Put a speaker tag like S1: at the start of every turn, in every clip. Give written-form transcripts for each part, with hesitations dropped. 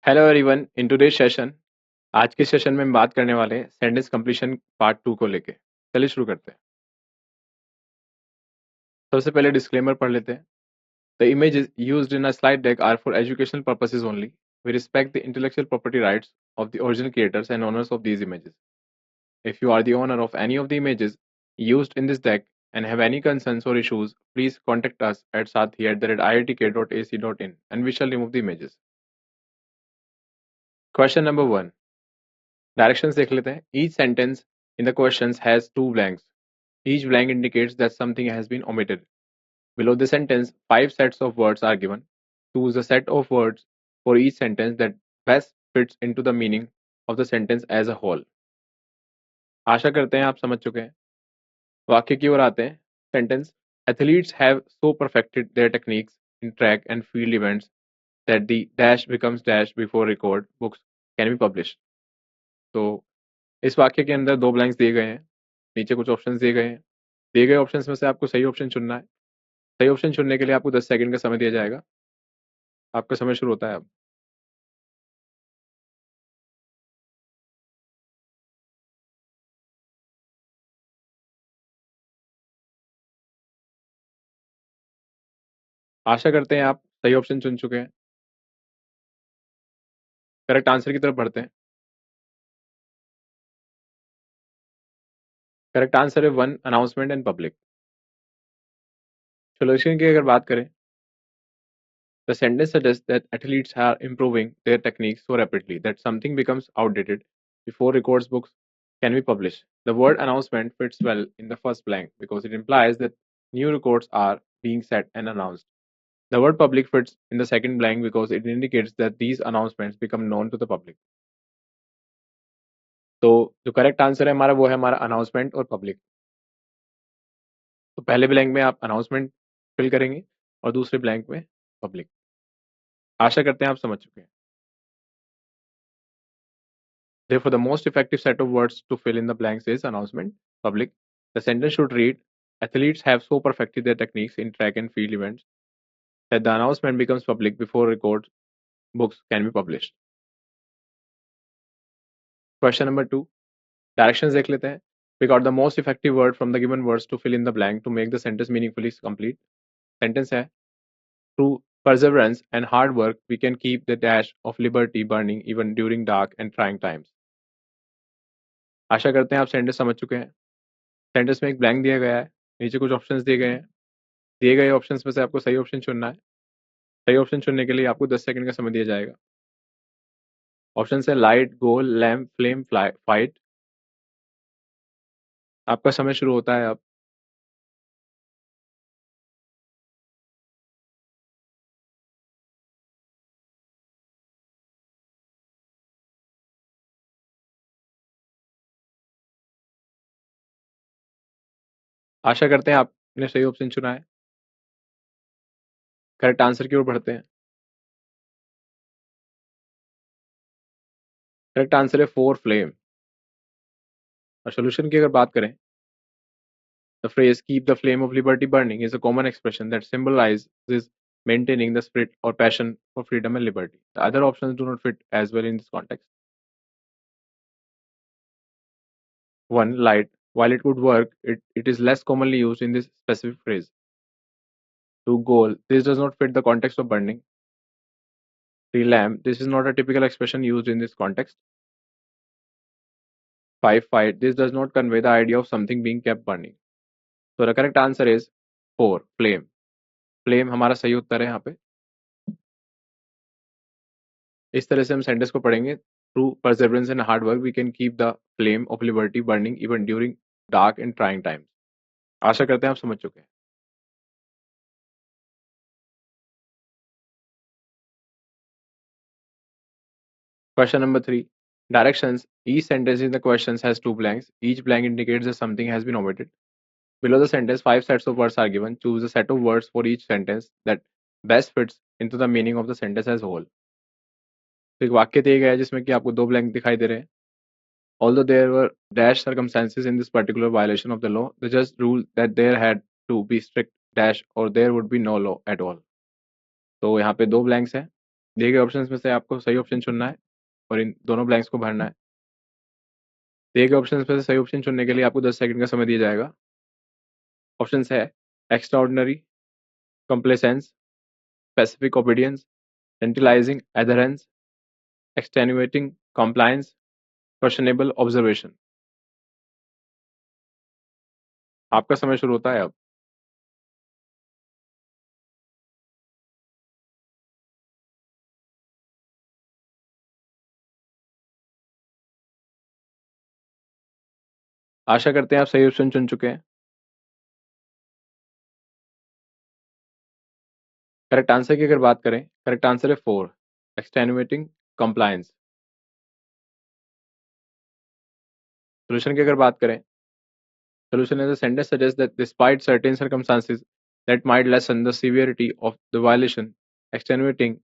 S1: Hello everyone in today's session. आज के session में हम बात करने वाले हैं सेंटेंस कंप्लीशन पार्ट 2 को लेके। चलिए शुरू करते हैं। सबसे पहले डिस्क्लेमर पढ़ लेते हैं। The images used in a slide deck are for educational purposes only. We respect the intellectual property rights of the original creators and owners of these images. If you are the owner of any of the images used in this deck and have any concerns or issues, please contact us at sathi@iitk.ac.in and we shall remove the images. Question number 1. Directions देख लेते हैं। Each sentence in the questions has two blanks. Each blank indicates that something has been omitted. Below the sentence, 5 sets of words are given. Choose a set of words for each sentence that best fits into the meaning of the sentence as a whole. आशा करते हैं आप समझ चुके हैं। वाक्य की ओर आते हैं। Sentence: Athletes have so perfected their techniques in track and field events that the dash becomes dash before record books can be published. तो इस वाक्य के अंदर 2 ब्लैंक्स दिए गए हैं। नीचे कुछ ऑप्शंस दिए गए हैं। दिए गए ऑप्शंस में से आपको सही ऑप्शन चुनना है। सही ऑप्शन चुनने के लिए आपको 10 सेकंड का समय दिया जाएगा। आपका समय शुरू होता है अब। आशा करते हैं आप सही ऑप्शन चुन चुके हैं। करेक्ट आंसर की तरफ बढ़ते हैं। करेक्ट आंसर है 1, अनाउंसमेंट एंड पब्लिक। सॉल्यूशन की अगर बात करें, the sentence suggest that athletes are improving their techniques so rapidly that something becomes outdated before records books can be published. The word announcement fits well in the first blank because it implies that new records are being set and announced. The word public fits in the second blank because it indicates that these announcements become known to the public. तो जो correct answer है हमारा वो है हमारा announcement और public. तो पहले ब्लैंक में आप अनाउंसमेंट फिल करेंगे और दूसरे ब्लैंक में पब्लिक। आशा करते हैं आप समझ चुके हैं। Therefore, the most effective set of words to fill in the blanks is announcement, public. The sentence should read: Athletes have so perfected their techniques in track and field events that the announcement becomes public before record books can be published. Question number 2. Directions देख लेते हैं। Pick out the most effective word from the given words to fill in the blank to make the sentence meaningfully complete. Sentence है: Through perseverance and hard work, we can keep the dash of liberty burning even during dark and trying times. आशा करते हैं आप sentence समझ चुके हैं। Sentence में एक blank दिया गया है। नीचे कुछ ऑप्शंस दिए गए हैं। दिए गए ऑप्शंस में से आपको सही ऑप्शन चुनना है। सही ऑप्शन चुनने के लिए आपको 10 सेकंड का समय दिया जाएगा। ऑप्शन है लाइट, गोल, लैम्प, फ्लेम, फाइट। आपका समय शुरू होता है अब। आशा करते हैं आपने सही ऑप्शन चुना है। करेक्ट आंसर की ओर बढ़ते हैं। करेक्ट आंसर है 4, फ्लेम। और सोल्यूशन की अगर बात करें, the phrase keep the flame of liberty burning is a common expression that symbolizes maintaining the spirit or passion for freedom and liberty. The other options do not fit as well in this context. 1, light. While it would work, it is less commonly used in this specific phrase. 2, goal. This does not fit the context of burning. 3, lamp. This is not a typical expression used in this context. 5, fight. This does not convey the idea of something being kept burning. So the correct answer is 4, flame. Flame हमारा सही उत्तर है यहाँ पे। इस तरह से हम sentence को पढ़ेंगे। Through perseverance and hard work we can keep the flame of liberty burning even during dark and trying times. आशा करते हैं आप समझ चुके हैं। Question number 3. Directions. Each sentence in the questions has two blanks. Each blank indicates that something has been omitted. Below the sentence, 5 sets of words are given. Choose a set of words for each sentence that best fits into the meaning of the sentence as a whole. तो एक वाक्य दिया गया है जिसमें कि आपको 2 blank दिखाई दे रहे हैं। Although there were dash circumstances in this particular violation of the law, the judge ruled that there had to be strict dash or there would be no law at all. तो यहाँ पे 2 blanks हैं। दिए गए options में से आपको सही ऑप्शन चुनना है और इन दोनों ब्लैंक्स को भरना है। दिए गए ऑप्शंस में से सही ऑप्शन चुनने के लिए आपको 10 सेकंड का समय दिया जाएगा। ऑप्शंस है extraordinary, complacence, specific obedience, centralizing adherence, extenuating compliance, questionable observation. आपका समय शुरू होता है अब। आशा करते हैं आप सही ऑप्शन चुन चुके हैं। करेक्ट आंसर की अगर बात करें, करेक्ट आंसर है 4, एक्सटेनुएटिंग कंप्लायंस। सोल्यूशन की अगर बात करें, solution is a sentence suggests that despite certain circumstances that might lessen the severity of the violation, extenuating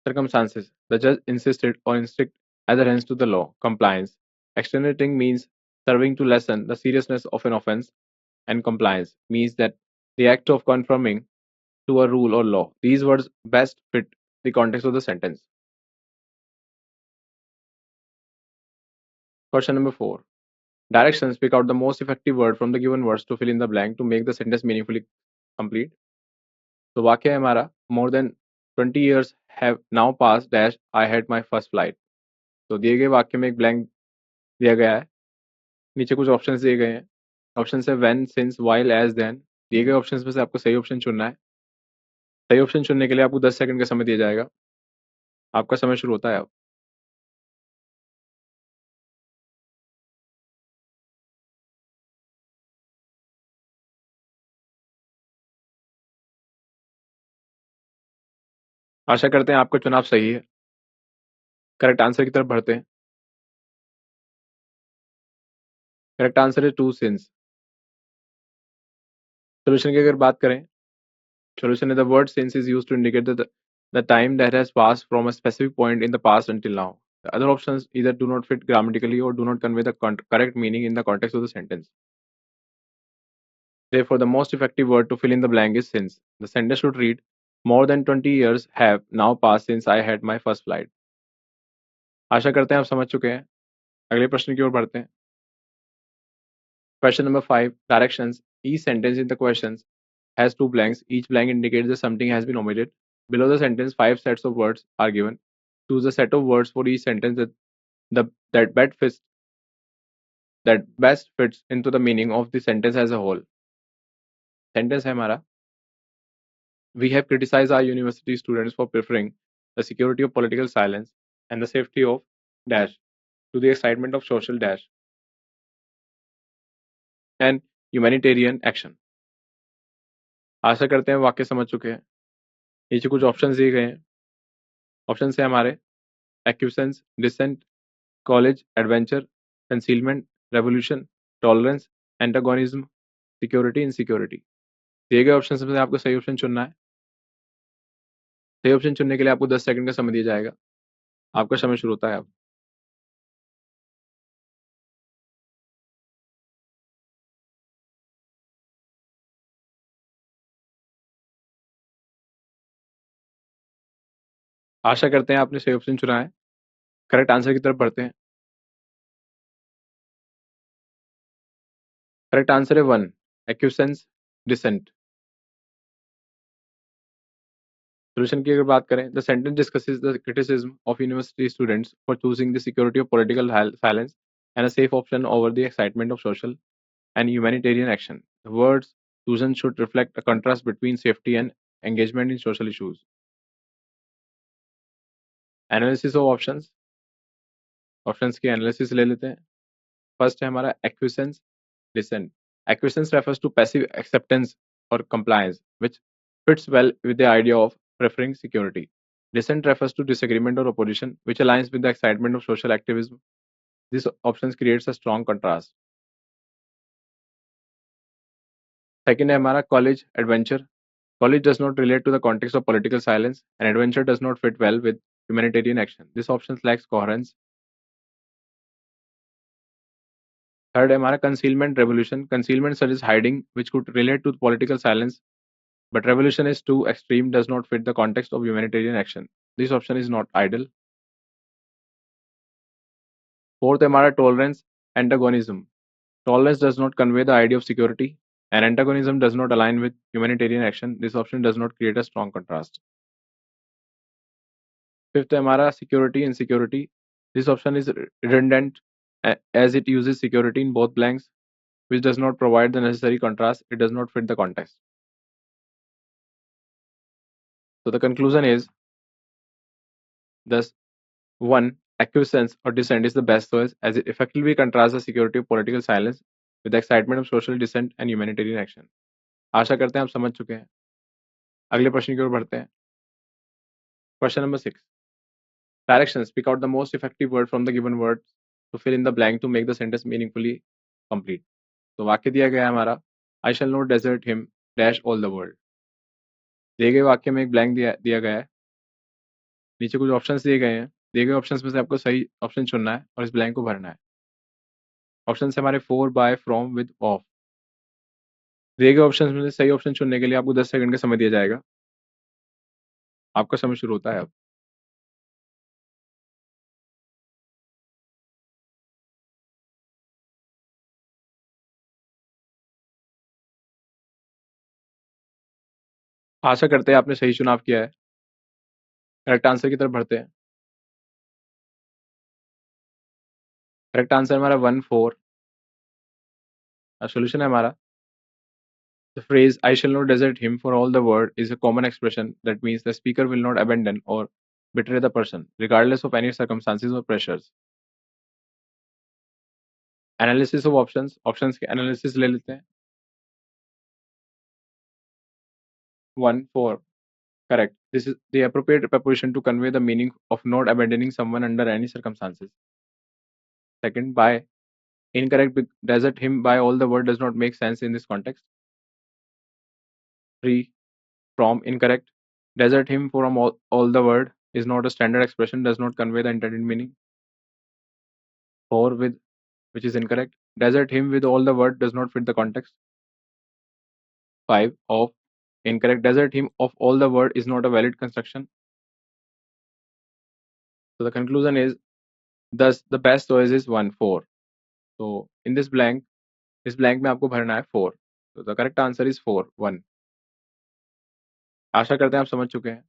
S1: circumstances, the judge insisted on strict adherence to the law. Compliance. Extenuating means serving to lessen the seriousness of an offense, and compliance means that the act of conforming to a rule or law. These words best fit the context of the sentence. Question number 4. Directions: pick out the most effective word from the given words to fill in the blank to make the sentence meaningfully complete. तो वाक्य है हमारा, more than 20 years have now pass dash I had my first flight. तो दिए गए वाक्य में एक ब्लैंक दिया गया है, नीचे कुछ ऑप्शंस दिए गए हैं। ऑप्शन है when, since, while, as, then. दिए गए ऑप्शंस में से आपको सही ऑप्शन चुनना है। सही ऑप्शन चुनने के लिए आपको 10 सेकंड का समय दिया जाएगा। आपका समय शुरू होता है अब। आशा करते हैं आपका चुनाव सही है। करेक्ट आंसर की तरफ बढ़ते हैं। करेक्ट आंसर है 2 सिंस। सोल्यूशन की अगर बात करें, solution is the word since is used to indicate the time that has passed from a specific point in the past until now. The other options either do not fit grammatically or do not convey the correct meaning in the context of the sentence. Therefore, the most effective word to fill in the blank is since. The sentence should read, more than 20 years have now passed since I had my first flight. आशा करते हैं आप समझ चुके हैं। अगले प्रश्न की ओर बढ़ते हैं। Question number 5. Directions. Each sentence in the questions has two blanks. Each blank indicates that something has been omitted. Below the sentence, 5 sets of words are given. Choose a set of words for each sentence that best fits into the meaning of the sentence as a whole. Sentence है हमारा, we have criticized our university students for preferring the security of political silence and the safety of dash to the excitement of social dash and humanitarian action. आशा करते हैं वाक्य समझ चुके हैं। नीचे कुछ ऑप्शंस दिए गए हैं। ऑप्शन है हमारे acquiescence, dissent, college, adventure, concealment, revolution, tolerance, antagonism, security, insecurity. दिए गए ऑप्शन में से आपको सही ऑप्शन चुनना है। सही ऑप्शन चुनने के लिए आपको 10 सेकंड का समय दिया जाएगा। आपका समय शुरू होता है अब। आशा करते हैं आपने सही ऑप्शन चुना है। करेक्ट आंसर की तरफ बढ़ते हैं। करेक्ट आंसर है 1, एक्यूसेंस, डिसेंट। सोल्यूशन की अगर बात करें, the sentence discusses the criticism of university students for choosing the security of political silence and a safe option over the excitement of social and humanitarian action. The words chosen should reflect a contrast between safety and engagement in social issues. Analysis of options. Options की analysis ले लेते हैं। First है हमारा acquiescence, dissent. Acquiescence refers to passive acceptance or compliance, which fits well with the idea of preferring security. Dissent refers to disagreement or opposition, which aligns with the excitement of social activism. This option creates a strong contrast. Second है हमारा college adventure. College does not relate to the context of political silence, and adventure does not fit well with humanitarian action. This option lacks coherence. Third है हमारा concealment revolution. Concealment suggests hiding, which could relate to political silence But revolution is too extreme, does not fit the context of humanitarian action. This option is not ideal. Fourth है हमारा tolerance antagonism. Tolerance does not convey the idea of security, and antagonism does not align with humanitarian action. This option does not create a strong contrast. Fifth है हमारा security insecurity. This option is redundant as it uses security in both blanks, which does not provide the necessary contrast. It does not fit the context. So the conclusion is thus 1. Acquiescence or dissent is the best choice as it effectively contrasts the security of political silence with the excitement of social dissent and humanitarian action. आशा करते हैं आप समझ चुके हैं. अगले प्रश्न की ओर बढ़ते हैं. Question number 6. Directions. Pick out the most effective word from the given words to fill in the blank to make the sentence meaningfully complete. तो वाक्य दिया गया है हमारा I shall not desert him dash all the world. दिए गए वाक्य में एक ब्लैंक दिया गया है. नीचे कुछ ऑप्शंस दिए गए हैं. दिए गए ऑप्शंस में से आपको सही ऑप्शन चुनना है और इस ब्लैंक को भरना है. ऑप्शन है हमारे for by from with of. दिए गए ऑप्शंस में से सही ऑप्शन चुनने के लिए आपको 10 सेकंड का समय दिया जाएगा. आपका समय शुरू होता है अब. आशा करते हैं आपने सही चुनाव किया है. करेक्ट आंसर की तरफ बढ़ते हैं. करेक्ट आंसर हमारा 1-4. सोल्यूशन है हमारा The phrase "I shall not desert him for all the world" is a common expression that means the speaker will not abandon or betray the person, regardless of any circumstances or pressures. Analysis of options. Options के analysis ले लेते हैं. 1-4. Correct. This is the appropriate preposition to convey the meaning of not abandoning someone under any circumstances. Second, by. Incorrect. Desert him by all the world does not make sense in this context. 3. From. Incorrect. Desert him from all the world is not a standard expression, does not convey the intended meaning. 4. With, which is incorrect. Desert him with all the word does not fit the context. 5. Of. Incorrect. Desert him of all the word is not a valid construction. So the conclusion is thus the best choice is 1-4. So in this blank में आपको भरना है 4. So the correct answer is 4-1. आशा करते हैं आप समझ चुके हैं.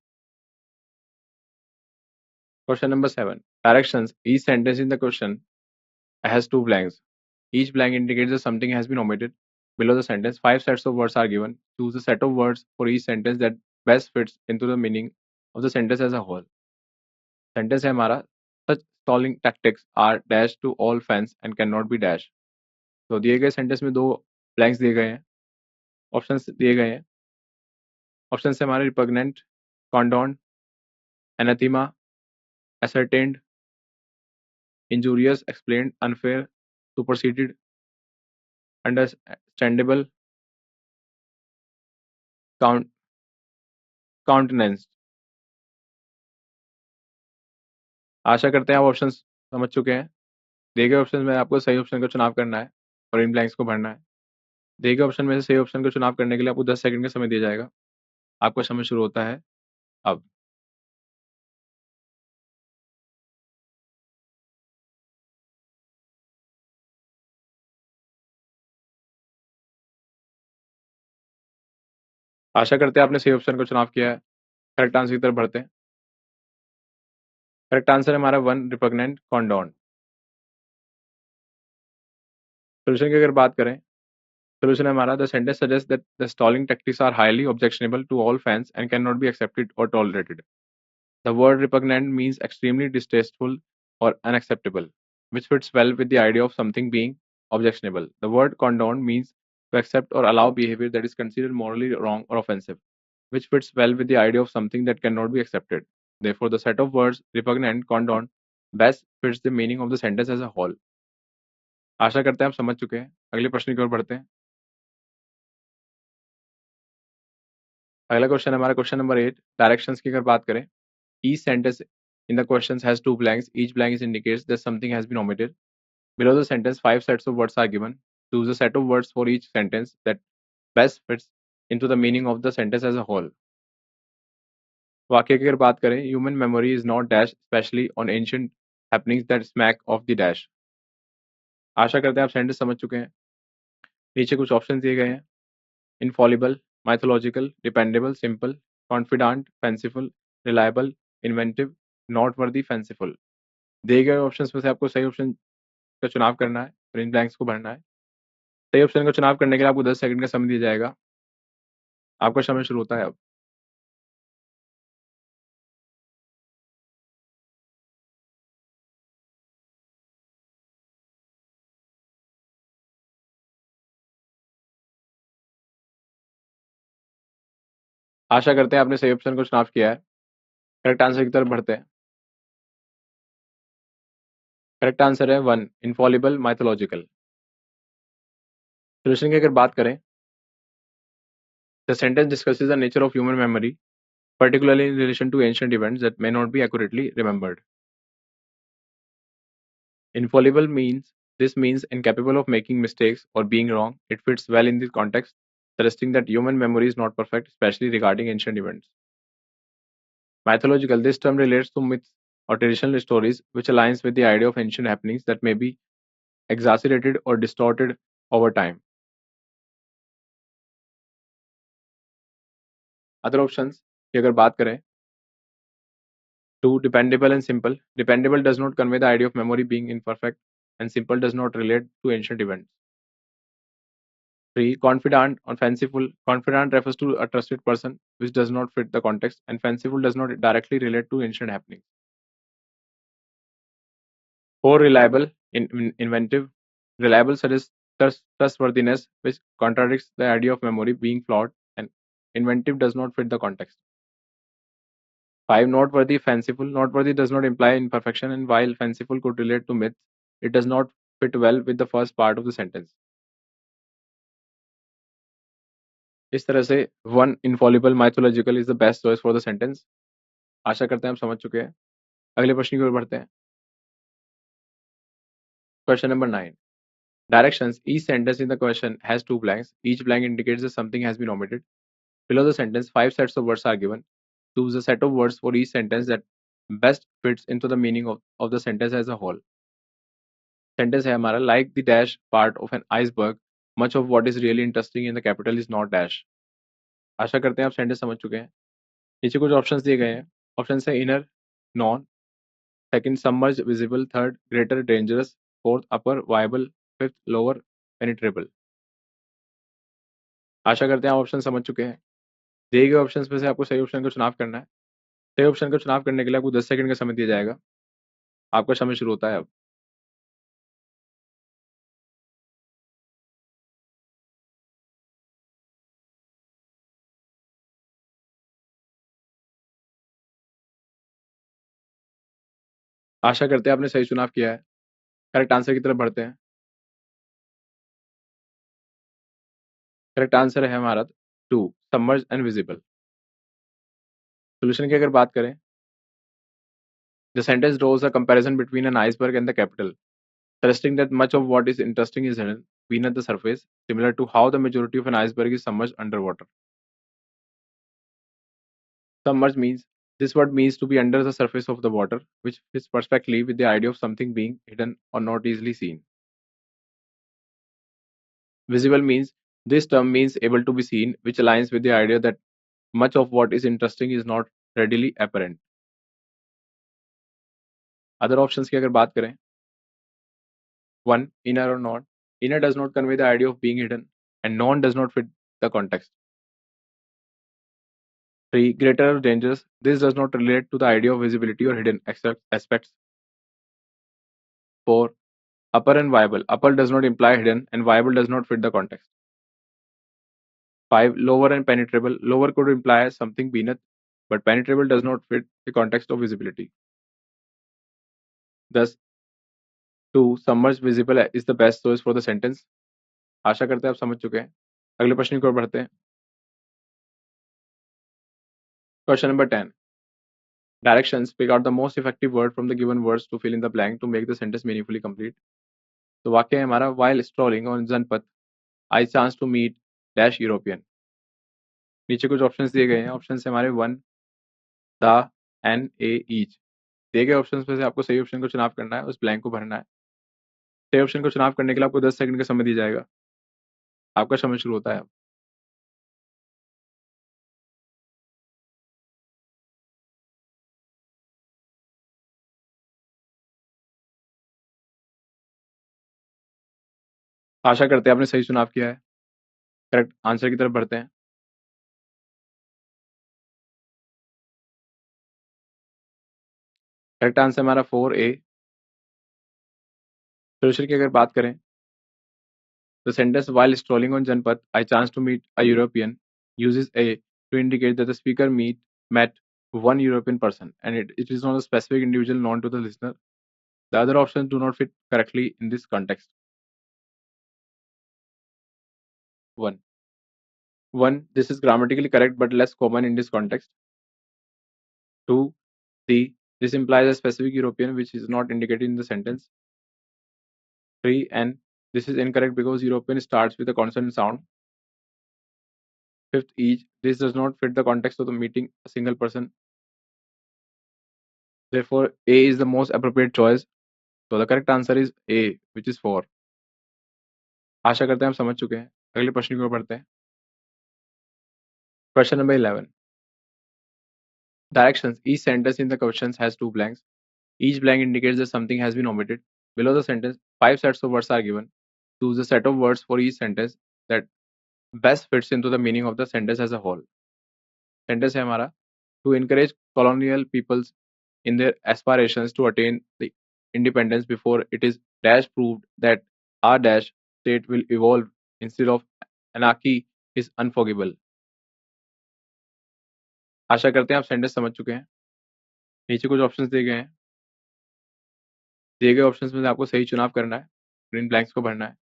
S1: Question number 7. Directions. Each sentence in the question has 2 blanks. Each blank indicates that something has been omitted. Below the sentence, 5 sets of words are given. Choose a set of words for each sentence that best fits into the meaning of the sentence as a whole. Sentence है हमारा such stalling tactics are dash to all fans and cannot be dash. तो दिए गए sentence में 2 blanks दिए गए हैं. Options दिए गए हैं. ऑप्शंस है हमारे repugnant, condone, anathema, ascertained, injurious, explained, unfair, superseded, understandable, countenanced. आशा करते हैं आप ऑप्शंस समझ चुके हैं. दिए गए ऑप्शन में आपको सही ऑप्शन का चुनाव करना है और इन ब्लैंक्स को भरना है. दिए गए ऑप्शन में से सही ऑप्शन का चुनाव करने के लिए आपको 10 सेकंड का समय दिया जाएगा. आपका समय शुरू होता है अब. आशा करते हैं आपने सही ऑप्शन का चुनाव किया है. करेक्ट आंसर की तरफ बढ़ते हैं. करेक्ट आंसर है हमारा 1 रिपग्नेंट कॉन्डोन. सोल्यूशन की अगर बात करें, सोल्यूशन है हमारा the sentence suggest that the stalling tactics are highly objectionable to all fans and can not be accepted और tolerated. The word repugnant means extremely distasteful or unacceptable, which fits well with the idea of something being objectionable. The word condone means to accept or allow behavior that is considered morally wrong or offensive, which fits well with the idea of something that cannot be accepted. Therefore, the set of words repugnant, condone best fits the meaning of the sentence as a whole. आशा करते हैं आप समझ चुके हैं. अगले प्रश्न की ओर बढ़ते हैं. अगला क्वेश्चन हमारा क्वेश्चन नंबर 8. डायरेक्शंस की अगर बात करें, each sentence in the questions has 2 blanks. Each blank indicates that something has been omitted. Below the sentence, 5 sets of words are given. Choose a set of words for each sentence that best fits into the meaning of the sentence as a whole. वाक्य की अगर बात करें, human memory is not dash specially on ancient happenings that smack of the dash. आशा करते हैं आप sentence समझ चुके हैं। नीचे कुछ ऑप्शन दिए गए हैं। Infallible, mythological, dependable, simple, confident, fanciful, reliable, inventive, not worthy, fanciful. दिए गए ऑप्शंस में से आपको सही ऑप्शन का चुनाव करना है और इन ब्लैंक्स को भरना है। सही ऑप्शन का चुनाव करने के लिए आपको 10 सेकंड का समय दिया जाएगा। आपका समय शुरू होता है अब। आशा करते हैं आपने सही ऑप्शन को चुनाव किया है। करेक्ट आंसर की तरफ बढ़ते हैं। करेक्ट आंसर है 1, इनफॉलिबल, माइथोलॉजिकल। सोल्यूशन की अगर बात करें, the sentence discusses the nature of human memory, particularly in relation to ancient events that may not be accurately remembered. Infallible means this means incapable of making mistakes or being wrong. It fits well in this context, suggesting that human memory is not perfect, especially regarding ancient events. Mythological, this term relates to myths or traditional stories, which aligns with the idea of ancient happenings that may be exaggerated or distorted over time. Other options की अगर बात करें, 2, dependable and simple. Dependable does not convey the idea of memory being imperfect, and simple does not relate to ancient events. 3, confident or fanciful. Confident refers to a trusted person, which does not fit the context, and fanciful does not directly relate to ancient happenings. 4, reliable, inventive. Reliable suggests trustworthiness, which contradicts the idea of memory being flawed, and inventive does not fit the context. 5, noteworthy, fanciful. Noteworthy does not imply imperfection, and while fanciful could relate to myths, it does not fit well with the first part of the sentence. इस तरह से 1, infallible, mythological is the best choice for the sentence. आशा करते हैं आप समझ चुके हैं। अगले प्रश्न की ओर बढ़ते हैं। Question number 9. Directions. Each sentence in the question has two blanks. Each blank indicates that something has been omitted. Below the sentence, 5 sets of words are given. Choose a set of words for each sentence that best fits into the meaning of the sentence as a whole. Sentence है हमारा, like the dash part of an iceberg, much of what is really interesting in the capital is not dash. आशा करते हैं आप sentence समझ चुके हैं। नीचे कुछ ऑप्शंस दिए गए हैं। ऑप्शन है inner, non, second submerge, visible, third greater, dangerous, fourth upper, viable, fifth lower, penetrable. आशा करते हैं आप ऑप्शन समझ चुके हैं। दिए गए ऑप्शंस में से आपको सही ऑप्शन का चुनाव करना है। सही ऑप्शन का चुनाव करने के लिए आपको 10 सेकंड का समय दिया जाएगा। आपका समय शुरू होता है अब। आशा करते हैं आपने सही चुनाव किया है। करेक्ट आंसर की तरफ बढ़ते हैं। करेक्ट आंसर है हमारा 2, सबमर्ज एंड विजिबल। सोल्यूशन की अगर बात करें, the sentence draws a comparison between an iceberg and the capital, suggesting that much of what is interesting is hidden beneath the surface, similar to how the majority of an iceberg is submerged underwater. Submerged means this word means to be under the surface of the water, which fits perfectly with the idea of something being hidden or not easily seen. Visible means this term means able to be seen, which aligns with the idea that much of what is interesting is not readily apparent. Other options की अगर बात करें, 1, inner or non. Inner does not convey the idea of being hidden, and non does not fit the context. 3, greater or dangerous. This does not relate to the idea of visibility or hidden aspects. 4, upper and viable. Upper does not imply hidden, and viable does not fit the context. 5, lower and penetrable. Lower could imply something beneath, but penetrable does not fit the context of visibility. Thus, 2, submerged visible is the best choice for the sentence. आशा करते हैं आप समझ चुके हैं। अगले प्रश्न की ओर बढ़ते हैं। Question number 10. Directions. Pick out the most effective word from the given words to fill in the blank to make the sentence meaningfully complete. तो वाक्य है हमारा, while strolling on Zanpat, I chanced to meet dash European. नीचे कुछ options दिए गए हैं। Options है हमारे 1, द, एन, ए, ईच। दिए गए ऑप्शंस में से आपको सही ऑप्शन को चुनाव करना है, उस ब्लैंक को भरना है। सही ऑप्शन को चुनाव करने के लिए आपको 10 सेकंड का समय दिया जाएगा। आपका समय शुरू होता है अब। आशा करते हैं आपने सही चुनाव किया है। करेक्ट आंसर की तरफ बढ़ते हैं। करेक्ट आंसर हमारा 4A। सोल्यूशन की अगर बात करें, the sentence while strolling on Janpath I chance to meet a European uses a to indicate that the speaker met one European person and it is not a specific individual known to the listener. The other options do not fit correctly in this context. 1. 1. This is grammatically correct but less common in this context. 2. C. This implies a specific European which is not indicated in the sentence. 3. N. This is incorrect because European starts with a consonant sound. 5th. Each. This does not fit the context of the meeting a single person. Therefore, A is the most appropriate choice. So the correct answer is A, which is 4. आशा करते हैं आप समझ चुके हैं। अगले प्रश्न की ओर बढ़ते हैं। Question number 11. Directions. Each sentence in the questions has two blanks. Each blank indicates that something has been omitted. Below the sentence, 5 sets of words are given. Choose a set of words for each sentence that best fits into the meaning of the sentence as a whole. Sentence है हमारा, to encourage colonial peoples in their aspirations to attain the independence before it is dash proved that our dash state will evolve instead of anarchy is unforgivable. आशा करते हैं आप sentence समझ चुके हैं। नीचे कुछ ऑप्शंस दिए गए हैं। दिए गए ऑप्शंस में से आपको सही चुनाव करना है, ग्रीन ब्लैंक्स को भरना है।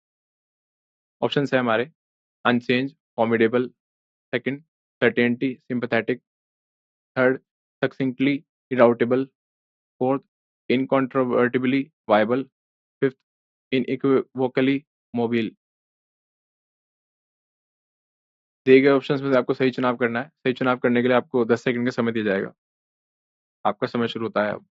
S1: ऑप्शंस है हमारे unchange, formidable, second certainty, sympathetic, third succinctly undoubtable, fourth incontrovertibly viable, fifth unequivocally mobile. दिए गए ऑप्शंस में से आपको सही चुनाव करना है। सही चुनाव करने के लिए आपको 10 सेकंड का समय दिया जाएगा। आपका समय शुरू होता है अब।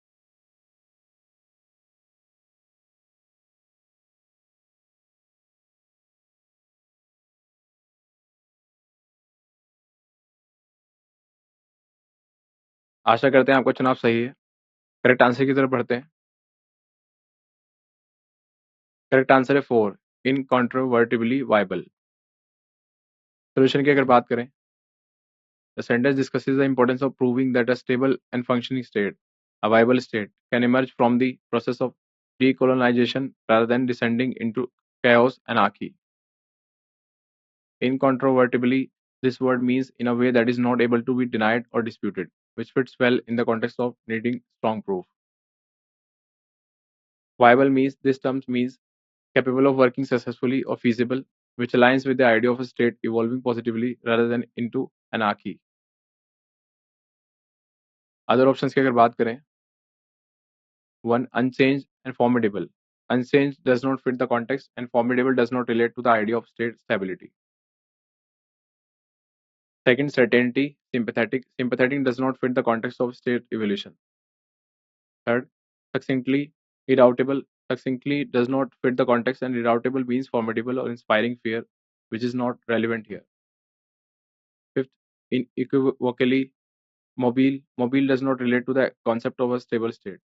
S1: आशा करते हैं आपका चुनाव सही है। करेक्ट आंसर की तरफ बढ़ते हैं। करेक्ट आंसर है 4, इनकॉन्ट्रोवर्टिबली वायबल। सोल्यूशन की अगर बात करें, the sentence discusses the importance of proving that a stable and functioning state, a viable state, can emerge from the process of decolonization rather than descending into chaos and anarchy. Incontrovertibly, this word means in a way that is not able to be denied or disputed, which fits well in the context of needing strong proof. Viable means this term means capable of working successfully or feasible, which aligns with the idea of a state evolving positively rather than into anarchy. Other options की अगर बात करें, 1. Unchanged and formidable. Unchanged does not fit the context and formidable does not relate to the idea of state stability. Second, certainty, sympathetic. Sympathetic does not fit the context of state evolution. Third, succinctly, irreducible. Succinctly does not fit the context and irreducible means formidable or inspiring fear, which is not relevant here. Fifth, unequivocally, mobile. Mobile does not relate to the concept of a stable state.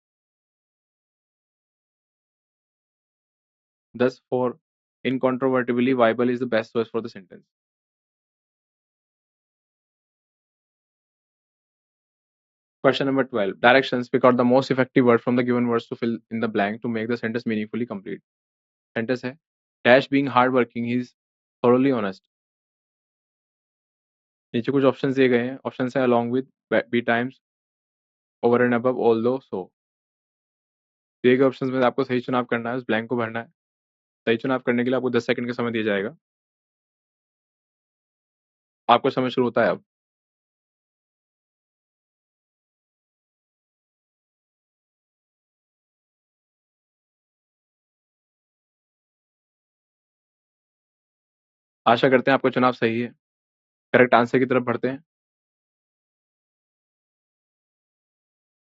S1: Thus, for incontrovertibly viable is the best choice for the sentence. Question number 12. Directions. Pick out the most effective word from the given words to fill in the blank to make the sentence meaningfully complete. Sentence है, Dash being hardworking, he is thoroughly honest. नीचे कुछ options दिए गए हैं। Options है along with, be times, over and above, although, so. दिए गए options में आपको सही चुनाव करना है, उस ब्लैंक को भरना है। सही चुनाव करने के लिए आपको 10 सेकंड का समय दिया जाएगा। आपका समय शुरू होता है अब। आशा करते हैं आपका चुनाव सही है। करेक्ट आंसर की तरफ बढ़ते हैं।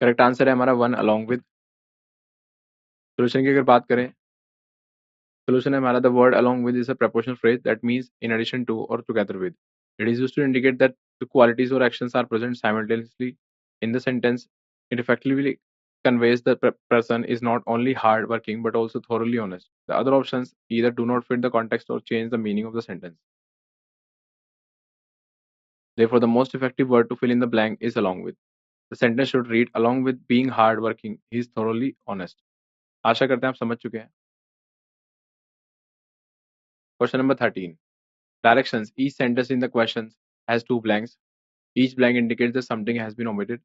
S1: करेक्ट आंसर है हमारा वन अलोंग विद। सोल्यूशन की अगर बात करें, सोल्यूशन है हमारा the word along with is a prepositional phrase that means in addition to or together with. It is used to indicate that the qualities or actions are present simultaneously in the sentence. It effectively conveys that the person is not only hard working but also thoroughly honest. The other options either do not fit the context or change the meaning of the sentence. Therefore, the most effective word to fill in the blank is along with. The sentence should read along with being hard working, he is thoroughly honest. आशा करते हैं आप समझ चुके हैं। Question number 13. Directions. Each sentence in the questions has two blanks. Each blank indicates that something has been omitted.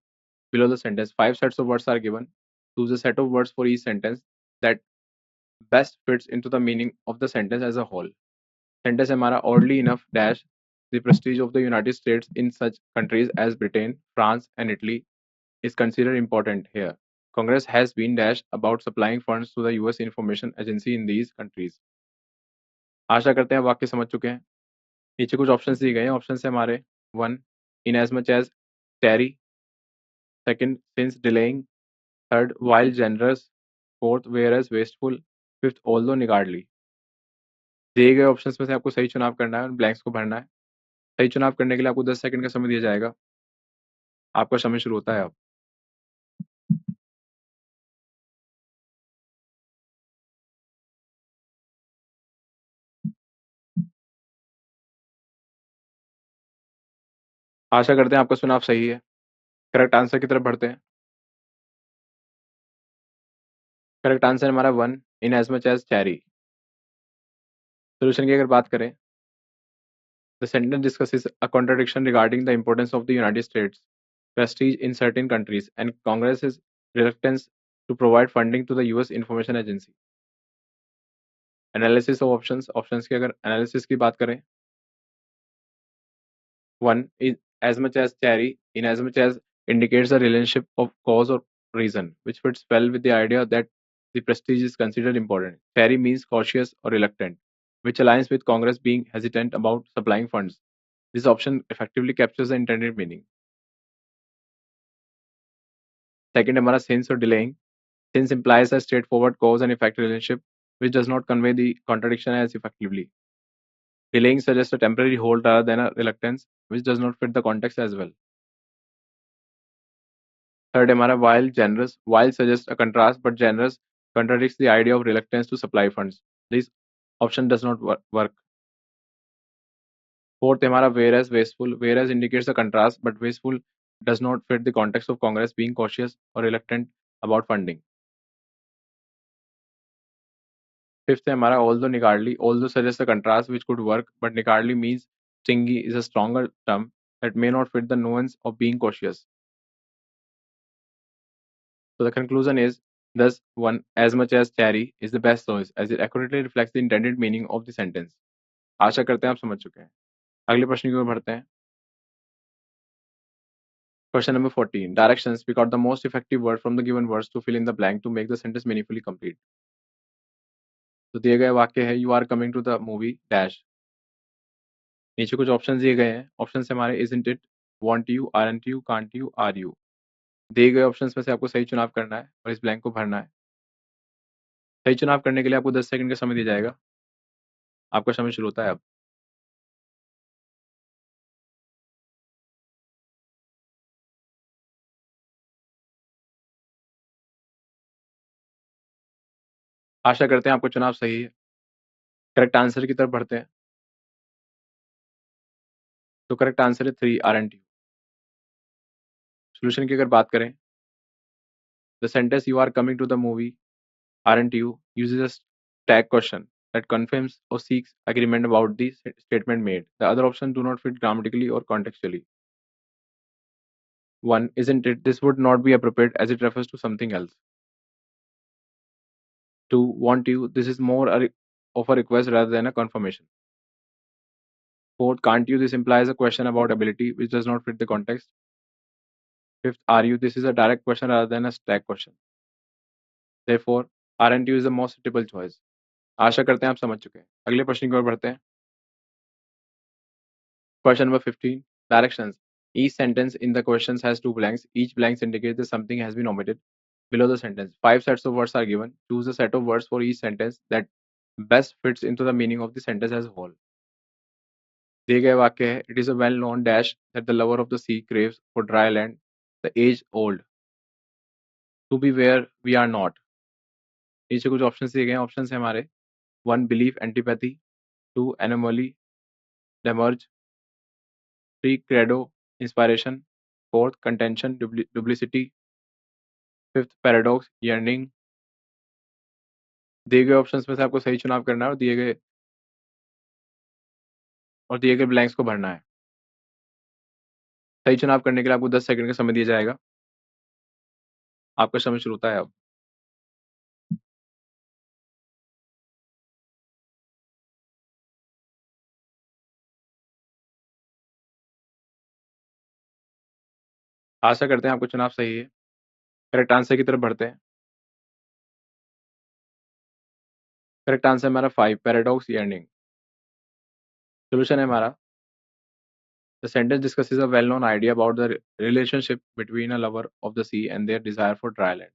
S1: Below the sentence, five sets of words are given. Choose a set of words for each sentence that best fits into the meaning of the sentence as a whole. Sentence है हमारा oddly enough dash the prestige of the United States in such countries as Britain, France, and Italy is considered important here. Congress has been dashed about supplying funds to the US Information Agency in these countries. आशा करते हैं वाक्य समझ चुके हैं। नीचे कुछ options दिए गए हैं। ऑप्शन है हमारे 1 in as much as tarry, second since delaying, third while generous, fourth whereas wasteful, fifth although niggardly। दिए गए ऑप्शंस में से आपको सही चुनाव करना है और ब्लैंक्स को भरना है। सही चुनाव करने के लिए आपको 10 सेकंड का समय दिया जाएगा। आपका समय शुरू होता है अब। आशा करते हैं आपका चुनाव सही है। करेक्ट आंसर की तरफ बढ़ते हैं। करेक्ट आंसर हमारा 1 in as much as cherry. Solution की अगर बात करें, the sentence discusses a contradiction regarding the importance of the United States prestige in certain countries and Congress's reluctance to provide funding to the US Information Agency. Analysis of options. Options की अगर analysis की बात करें, 1 is as much as cherry in as much as indicates a relationship of cause or reason, which fits well with the idea that the prestige is considered important. Cherry means cautious or reluctant, which aligns with Congress being hesitant about supplying funds. This option effectively captures the intended meaning. Second, हमारा since or delaying. Since implies a straightforward cause and effect relationship, which does not convey the contradiction as effectively. Delaying suggests a temporary hold rather than a reluctance, which does not fit the context as well. Third, हमारा while suggests a contrast, but generous contradicts the idea of reluctance to supply funds. This option does not work. Fourth, हमारा wasteful. Whereas indicates a contrast, but wasteful does not fit the context of Congress being cautious or reluctant about funding. Fifth है हमारा although niggardly. Although suggests a contrast which could work, but niggardly means stingy is a stronger term that may not fit the nuance of being cautious. So the conclusion is thus one as much as cherry is the best choice as it accurately reflects the intended meaning of the sentence. आशा करते हैं आप समझ चुके हैं। अगले प्रश्न की ओर बढ़ते हैं। Question number 14. Directions. Pick out the most effective word from the given words to fill in the blank to make the sentence meaningfully complete. तो दिए गए वाक्य है you are coming to the movie dash. नीचे कुछ option दिए गए हैं। ऑप्शन हमारे isn't it, won't you, aren't you, can't you, are you. दिए गए ऑप्शन में से आपको सही चुनाव करना है और इस ब्लैंक को भरना है। सही चुनाव करने के लिए आपको 10 सेकंड का समय दिया जाएगा। आपका समय शुरू होता है अब। आशा करते हैं आपका चुनाव सही है। करेक्ट आंसर की तरफ बढ़ते हैं। तो करेक्ट आंसर है 3 आरंट यू। सॉल्यूशन की अगर बात करें, the sentence you are coming to the movie aren't you uses a tag question that confirms or seeks agreement about the statement made. The other options do not fit grammatically or contextually. 1. Isn't it? This would not be appropriate as it refers to something else. 2. Want you? This is more of a request rather than a confirmation. 4. Can't you? This implies a question about ability which does not fit the context. 5th. Are you? This is a direct question rather than a tag question. Therefore, aren't you is the most suitable choice. आशा करते हैं आप समझ चुके हैं। अगले प्रश्न की ओर बढ़ते हैं। Question number 15. Directions. Each sentence in the questions has two blanks. Each blank indicates that something has been omitted. Below the sentence, five sets of words are given. Choose a set of words for each sentence that best fits into the meaning of the sentence as a whole. दिए गए वाक्य है, it is a well known dash that the lover of the sea craves for dry land, the age old, to be where we are not. नीचे कुछ option दिए गए हैं. Option है हमारे 1 belief antipathy, 2 anomaly demerge, 3 credo inspiration, 4th contention duplicity, 5th paradox yearning. दिए गए options में से आपको सही चुनाव करना है और दिए गए ब्लैंक्स को भरना है. सही चुनाव करने के लिए आपको 10 सेकंड का समय दिया जाएगा. आपका समय शुरू होता है अब. आशा करते हैं आपका चुनाव सही है. करेक्ट आंसर की तरफ बढ़ते हैं. करेक्ट आंसर हमारा 5 पैराडॉक्स yearning. सोल्यूशन है हमारा The sentence discusses a well-known idea about the relationship between a lover of the sea and their desire for dry land,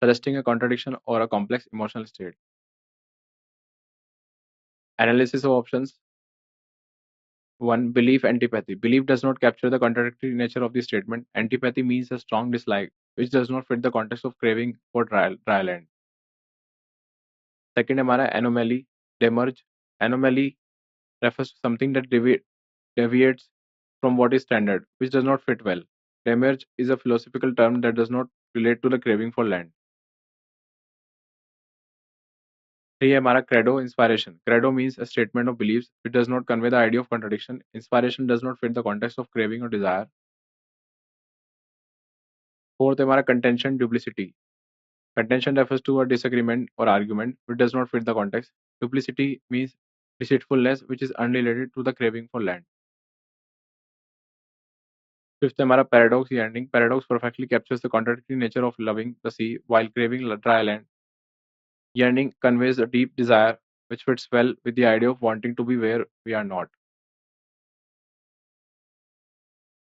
S1: suggesting a contradiction or a complex emotional state. Analysis of options. 1. Belief antipathy. Belief does not capture the contradictory nature of the statement. Antipathy means a strong dislike, which does not fit the context of craving for dry land. Second, हमारा anomaly, demerge. Anomaly refers to something that deviates from what is standard, which does not fit well. Demerge is a philosophical term that does not relate to the craving for land. 3 है हमारा credo inspiration. Credo means a statement of beliefs which does not convey the idea of contradiction. Inspiration does not fit the context of craving or desire. 4th है हमारा contention duplicity. Contention refers to a disagreement or argument which does not fit the context. Duplicity means deceitfulness which is unrelated to the craving for land. 5th है हमारा paradox yearning. Paradox perfectly captures the contradictory nature of loving the sea while craving dry land. Yearning conveys a deep desire which fits well with the idea of wanting to be where we are not.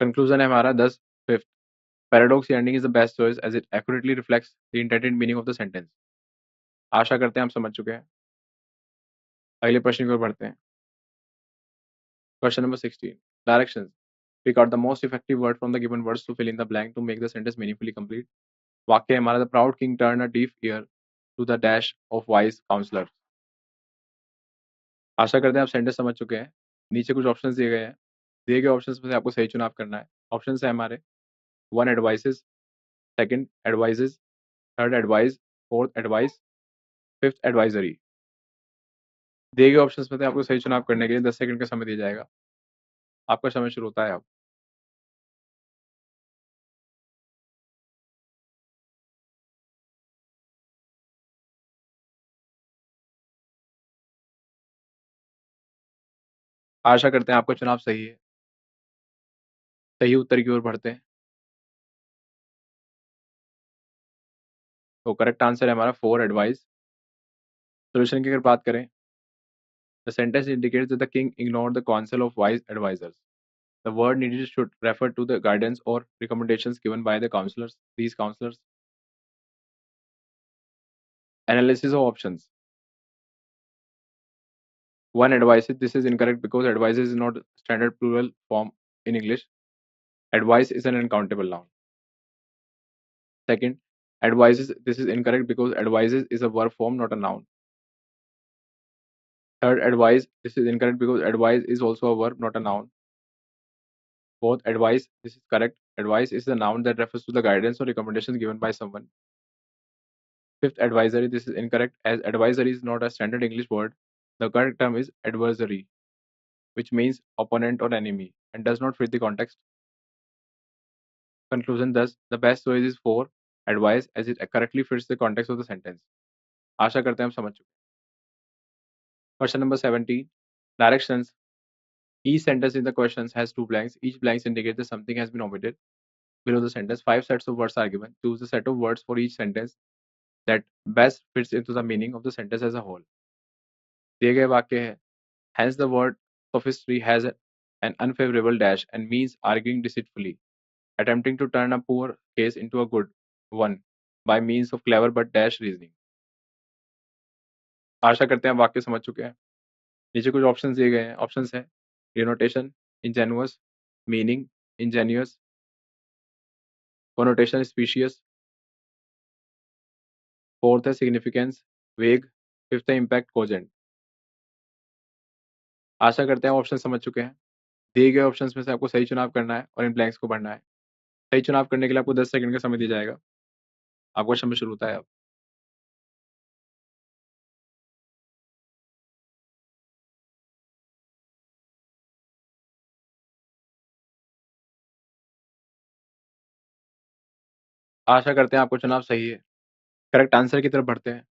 S1: Conclusion है हमारा 10. 5th. Paradox yearning is the best choice as it accurately reflects the intended meaning of the sentence. आशा करते हैं आप समझ चुके हैं. अगले प्रश्न की ओर बढ़ते हैं. Question number 16. Directions. Pick out the most effective word from the given words to fill in the blank to make the sentence meaningfully complete. वाक्य है हमारा The proud king turned a deaf ear to the dash of wise counselors. आशा करते हैं आप sentence समझ चुके हैं. नीचे कुछ ऑप्शंस दिए गए हैं. दिए गए ऑप्शंस में से आपको सही चुनाव करना है. ऑप्शंस है हमारे 1 advises, 2nd advises, 3rd advise, 4th advice, 5th advisory. दिए गए ऑप्शंस में से आपको सही चुनाव करने के लिए 10 सेकंड का समय दिया जाएगा. आपका समय शुरू होता है अब. आशा करते हैं आपका चुनाव सही है. सही उत्तर की ओर बढ़ते हैं. तो करेक्ट आंसर है हमारा 4 एडवाइस. सोल्यूशन की अगर बात करें, the sentence indicates that the king ignored the council of wise advisers. The word needed should refer to the guidance और recommendations given by the counsellors. These counsellors. Analysis of options. 1 advices. This is incorrect because advices is not standard plural form in English. Advice is an uncountable noun. Second, advises. This is incorrect because advises is a verb form, not a noun. Third, advise. This is incorrect because advise is also a verb, not a noun. Fourth, advice. This is correct. Advice is the noun that refers to the guidance or recommendations given by someone. Fifth, advisory. This is incorrect as advisory is not a standard English word. The correct term is adversary, which means opponent or enemy and does not fit the context. Conclusion. Thus, the best choice is 4, advice, as it correctly fits the context of the sentence. आशा करते हैं हम समझ चुके. Question number 17. Directions. Each sentence in the questions has two blanks. Each blank indicates that something has been omitted. Below the sentence, 5 sets of words are given. Choose a set of words for each sentence that best fits into the meaning of the sentence as a whole. दिए गए वाक्य है, hence the word sophistry has an unfavorable dash and means arguing deceitfully, attempting to turn a poor case into a good one by means of clever but dash reasoning. आशा करते हैं आप वाक्य समझ चुके हैं। नीचे कुछ ऑप्शंस दिए गए हैं। ऑप्शंस हैं denotation, ingenuous, meaning, ingenuous, connotation specious, fourth है सिग्निफिकेंस, वेग, फिफ्थ है इम्पैक्ट कोजेंट। आशा करते हैं आप ऑप्शन समझ चुके हैं। दिए गए ऑप्शंस में से आपको सही चुनाव करना है और इन ब्लैंक्स को भरना है। सही चुनाव करने के लिए आपको 10 सेकंड का समय दिया जाएगा। आपका समय शुरू होता है अब। आशा करते हैं आपको चुनाव सही है। करेक्ट आंसर की तरफ बढ़ते हैं।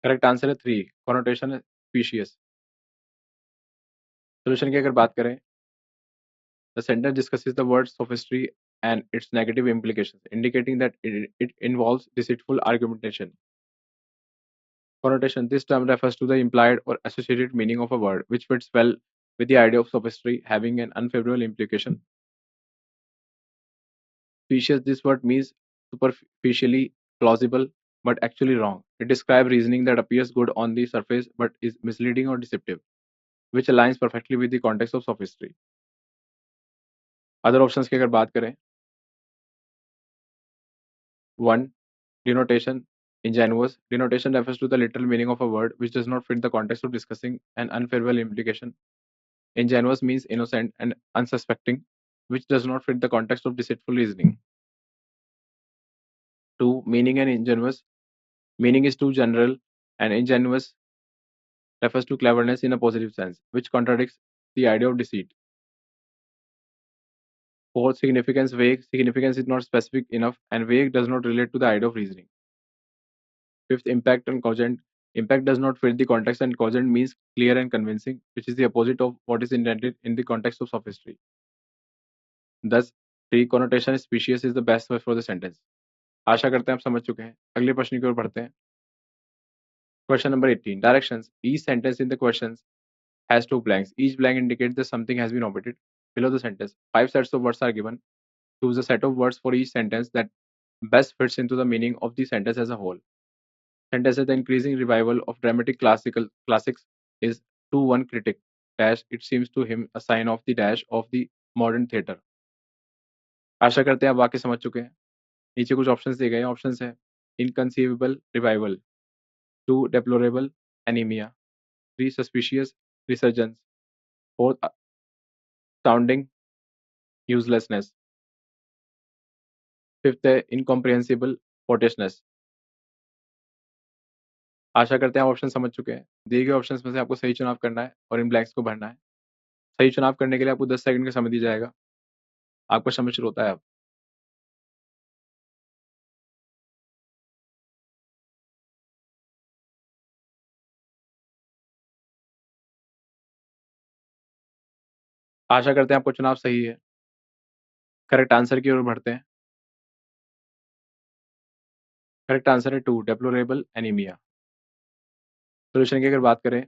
S1: करेक्ट आंसर है 3, कॉनोटेशन स्पीशियस। सोल्यूशन की अगर बात करें, the sentence discusses the word sophistry and its negative implications, indicating that it involves deceitful argumentation. Connotation: this term refers to the implied or associated meaning of a word, which fits well with the idea of sophistry having an unfavorable implication. Specious: this word means superficially plausible but actually wrong. It describes reasoning that appears good on the surface but is misleading or deceptive, which aligns perfectly with the context of sophistry. Other options की अगर बात करें, 1. Denotation: ingenuous. Denotation refers to the literal meaning of a word which does not fit the context of discussing an unfavorable implication. Ingenuous means innocent and unsuspecting, which does not fit the context of deceitful reasoning. 2. Meaning and ingenuous. Meaning is too general, and ingenuous refers to cleverness in a positive sense, which contradicts the idea of deceit. 4. Significance: vague. Significance is not specific enough, and vague does not relate to the idea of reasoning. 5th, impact and cogent. Impact does not fit the context, and cogent means clear and convincing, which is the opposite of what is intended in the context of sophistry. Thus, 3. Connotation specious is the best word for the sentence. आशा करते हैं आप समझ चुके हैं। अगले प्रश्न की ओर बढ़ते हैं। Question number 18. Directions. Each sentence in the questions has two blanks. Each blank indicates that something has been omitted. Below the sentence, 5 sets of words are given. Choose a set of words for each sentence that best fits into the meaning of the sentence as a whole. Sentence: the increasing revival of dramatic classics is to one critic dash it seems to him a sign of the dash of the modern theatre. आशा करते हैं आप वाक्य समझ चुके हैं। नीचे कुछ options दिए गए हैं। ऑप्शंस है inconceivable revival, 2. Deplorable anaemia, 3. Suspicious resurgence, 4. Sounding uselessness, 5th है इनकॉम्प्रिहेंसिबल पोटेशनेस। आशा करते हैं आप ऑप्शन समझ चुके हैं। दिए गए ऑप्शंस में से आपको सही चुनाव करना है और इन ब्लैंक्स को भरना है। सही चुनाव करने के लिए आपको 10 सेकंड का समय दिया जाएगा। आपका समय शुरू होता है अब। आशा करते हैं आपको चुनाव सही है। करेक्ट आंसर की ओर बढ़ते हैं। करेक्ट आंसर है 2, डेप्लोरेबल एनीमिया। सॉल्यूशन की अगर बात करें,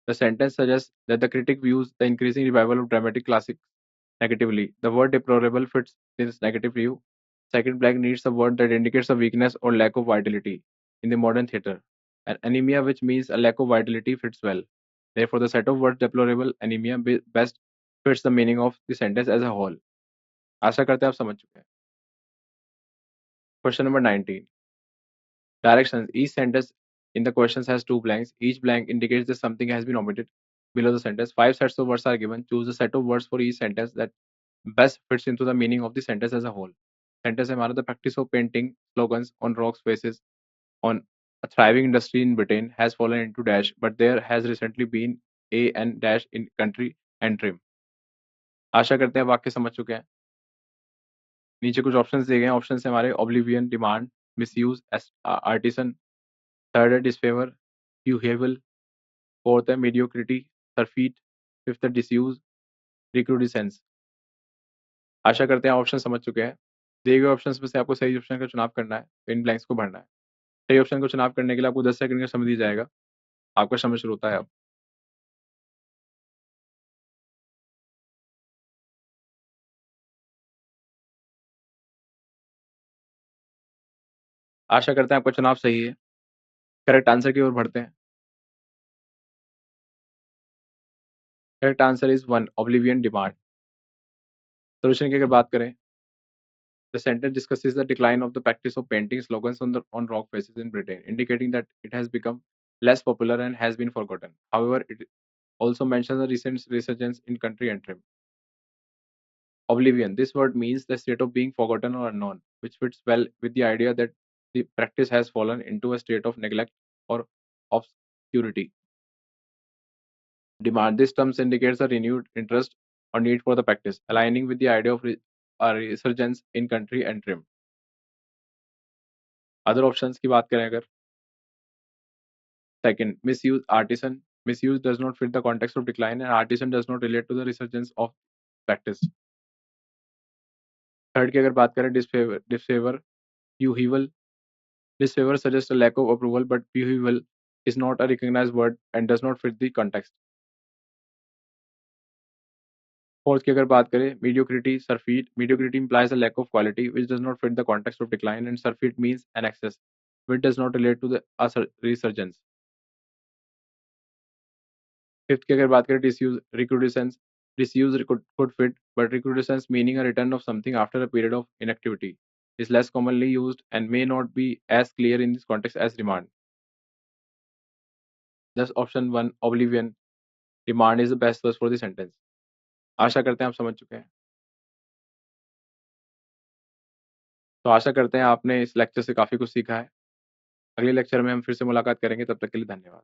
S1: the sentence suggests that the critic views the increasing revival of dramatic classics negatively. The word deplorable fits this negative view. Second blank needs a word that indicates a weakness or lack of vitality in the modern theatre. And anemia, which means a lack of vitality, fits well. Therefore, the set of words deplorable anemia best fits the meaning of the sentence as a whole. आशा करते हैं आप समझ चुके हैं। Question number 19. Directions. Each sentence in the questions has two blanks. Each blank indicates that something has been omitted. Below the sentence, 5 sets of words are given. Choose a set of words for each sentence that best fits into the meaning of the sentence as a whole. Sentence है हमारा, the practice of painting slogans on rocks faces on a thriving industry in Britain has fallen into dash, but there has recently been a and dash in country and trim. आशा करते हैं वाक्य समझ चुके हैं। नीचे कुछ ऑप्शंस दिए गए हैं। ऑप्शंस है हमारे oblivion, demand, misuse, artisan, third है डिसफेवर, फ्यूहेबल, फोर्थ है मीडियोक्रिटी, सरफीट, फिफ्थ है डिसयूज, रिक्रूडिसेंस। आशा करते हैं ऑप्शन समझ चुके हैं। दिए गए ऑप्शंस में से आपको सही ऑप्शन का चुनाव करना है, इन ब्लैंक्स को भरना है। सही ऑप्शन को चुनाव करने के लिए आपको 10 सेकंड का समय दिया जाएगा। आपका समय शुरू होता है अब। आशा करते हैं आपका चुनाव सही है। करेक्ट आंसर की ओर बढ़ते हैं। Correct answer is 1 oblivion demand. Solution की अगर बात करें, the sentence discusses the decline of the practice of painting slogans on rock faces in Britain, indicating that it has become less popular and has been forgotten. However, it also mentions the recent resurgence in country and trim. Oblivion. This word means the state of being forgotten or unknown, which fits well with the idea that the practice has fallen into a state of neglect or obscurity. Demand. This term indicates a renewed interest or need for the practice, aligning with the idea of a resurgence in country and trim. Other options की बात करें अगर, second, misuse artisan. Misuse does not fit the context of decline, and artisan does not relate to the resurgence of practice. Third की अगर बात करें, disfavor, upheaval. Disfavor suggests a lack of approval, but upheaval is not a recognized word and does not fit the context. Fourth की अगर बात करें, mediocrity, surfeit. Mediocrity implies a lack of quality, which does not fit the context of decline, and surfeit means an excess, which does not relate to the resurgence. Fifth की अगर बात करें, disuse, recrudescence. Disuse could fit, but recrudescence, meaning a return of something after a period of inactivity, is less commonly used and may not be as clear in this context as demand. Thus, option 1, oblivion, demand is the best choice for the sentence. आशा करते हैं आप समझ चुके हैं। तो आशा करते हैं आपने इस लेक्चर से काफ़ी कुछ सीखा है। अगले लेक्चर में हम फिर से मुलाकात करेंगे, तब तक के लिए धन्यवाद।